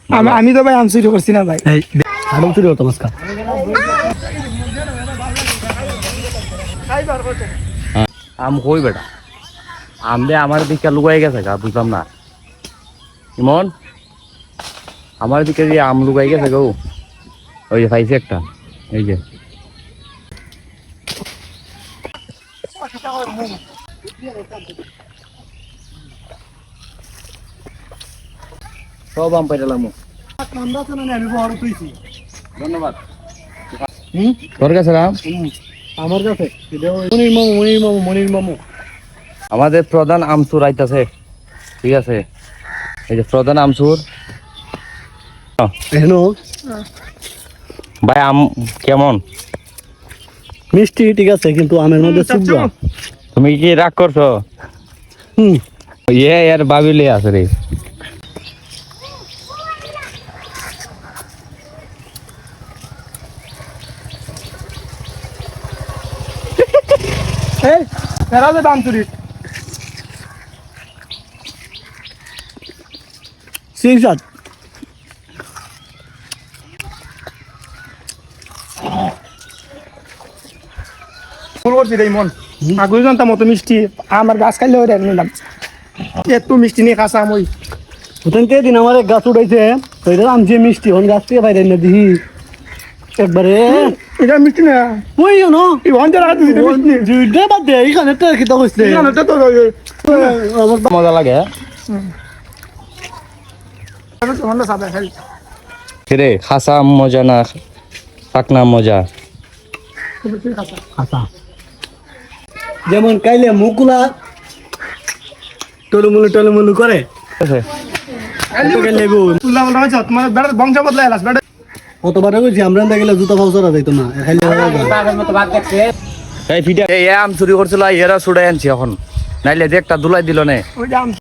আমি তো ভাই আম চুরি করছি না ভাই। আম চুরি হতো মাস্কা আম কই বেটা আম দে আমার দিকে লুকাই গেছে গা বুঝলাম না ইমন আমার দিকে যে আম লুকাই গেছে গো ওই যে পাইছি একটা এই যে সব আম পাইলাম ধন্যবাদ তোর কাছে আম আমার কাছে মনির মামু আমাদের প্রধান আমচুর আইতাছে ঠিক আছে এই যে প্রধান আমচুর হ্যালো ভাই আম কেমন মিষ্টি ঠিক আছে কিন্তু আমের মধ্যে চুবড়া তুমি কি রাগ করছো এর বাবিলে আছে রে এই ফেরা দে আম চুরি সিংসাদ ফোন করছি রে মন আগুই জানতাম মতো মিষ্টি আমার গাছ খাইলে ওই নিলাম এত মিষ্টি নিয়ে কাঁচা আম ওই ওখান থেকে দিন আমার এক গাছ উঠাইছে ওইটা আম যে মিষ্টি ওখান গাছ থেকে বাইরে এনে দিই একবারে এটা মিষ্টি না ওই না এই অঞ্চল আছে দুইটা বাদ দে এইখানে তো কি তো হইছে তো আমার মজা লাগে হন্ডা সাদা খাই রে খাসা আম মজা না পাকনা মজা আচ্ছা যেমন কাইলে মুকুলা টলমুলু করে লেবু তুললা বলা হয়েছে তোমার বেড়ার বংশ বদলাই আলাস বেড়া কতবার হয়েছে আমরা গেলে জুতা ফাউসরা যাইতো না খাইলে এই ফিটা এই আম চুরি করছিল এরা ছুড়াই আনছি এখন নাইলে যে একটা দুলাই দিল নে ওই যে আম